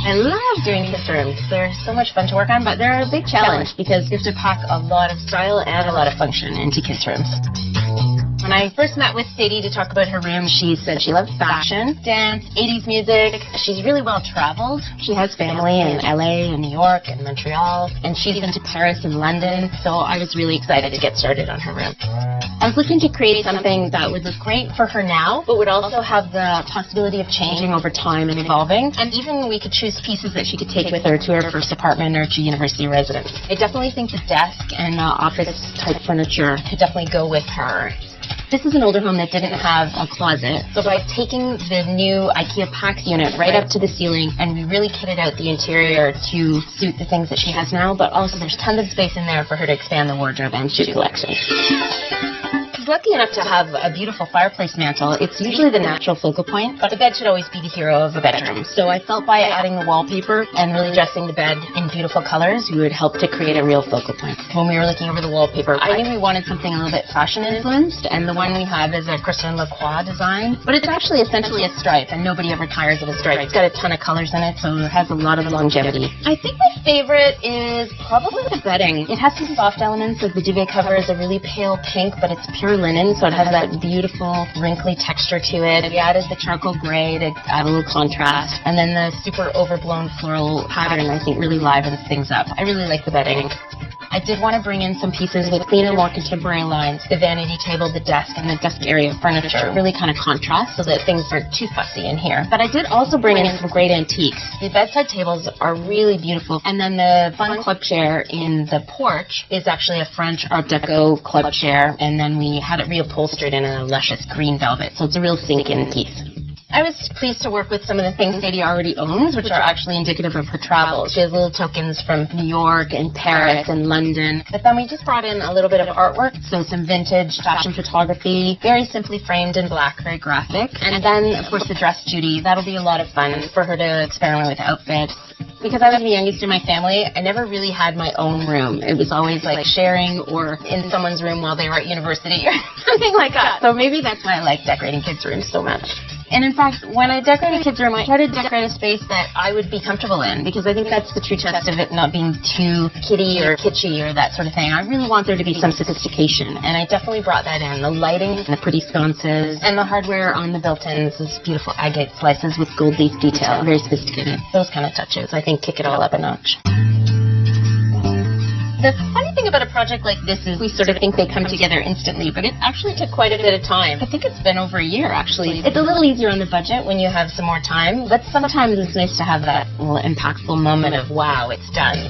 I love doing kids' rooms. They're so much fun to work on, but they're a big challenge because you have to pack a lot of style and a lot of function into kids' rooms. When I first met with Sadie to talk about her room, she said she loves fashion, dance, 80s music. She's really well traveled. She has family in LA and New York and Montreal, and she's been to Paris and London, so I was really excited to get started on her room. I was looking to create something that would look great for her now, but would also have the possibility of changing over time and evolving. And even we could choose pieces that she could take with her to her first apartment or to university residence. I definitely think the desk and office-type furniture could definitely go with her. This is an older home that didn't have a closet, so by taking the new IKEA PAX unit right up to the ceiling, and we really kitted out the interior to suit the things that she has now, but also there's tons of space in there for her to expand the wardrobe and shoe collection. Lucky enough to have a beautiful fireplace mantle. It's usually the natural focal point, but the bed should always be the hero of a bedroom. So I felt by adding the wallpaper and really dressing the bed in beautiful colors, we would help to create a real focal point. When we were looking over the wallpaper, I knew we wanted something a little bit fashion influenced, and the one we have is a Christian Lacroix design, but it's actually essentially a stripe, and nobody ever tires of a stripe. It's got a ton of colors in it, so it has a lot of longevity. I think my favorite is probably the bedding. It has some soft elements, like the duvet cover is a really pale pink, but it's pure linen, so it has that beautiful wrinkly texture to it. We added the charcoal gray to add a little contrast, and then the super overblown floral pattern I think really livens things up. I really like the bedding. I did want to bring in some pieces with cleaner, more contemporary lines. The vanity table, the desk, and the desk area furniture really kind of contrast so that things aren't too fussy in here. But I did also bring in some great antiques. The bedside tables are really beautiful. And then the fun club chair in the porch is actually a French Art Deco club chair. And then we had it reupholstered in a luscious green velvet. So it's a real sink-in piece. I was pleased to work with some of the things Sadie already owns, which are actually indicative of her travels. She has little tokens from New York and Paris and London. But then we just brought in a little bit of artwork, so some vintage fashion photography, very simply framed in black, very graphic. And then, of course, the dress duty. That'll be a lot of fun for her to experiment with outfits. Because I was the youngest in my family, I never really had my own room. It was always like sharing or in someone's room while they were at university or something like that. So maybe that's why I like decorating kids' rooms so much. And in fact, when I decorate a kid's room, I try to decorate a space that I would be comfortable in, because I think that's the true test of it not being too kiddie or kitschy or that sort of thing. I really want there to be some sophistication, and I definitely brought that in. The lighting, and the pretty sconces, and the hardware on the built-ins is beautiful agate slices with gold leaf detail. Very sophisticated. Those kind of touches, I think, kick it all up a notch. The funny thing about a project like this is we sort of think they come together instantly, but it actually took quite a bit of time. I think it's been over a year, actually. It's a little easier on the budget when you have some more time, but sometimes it's nice to have that little impactful moment of, wow, it's done.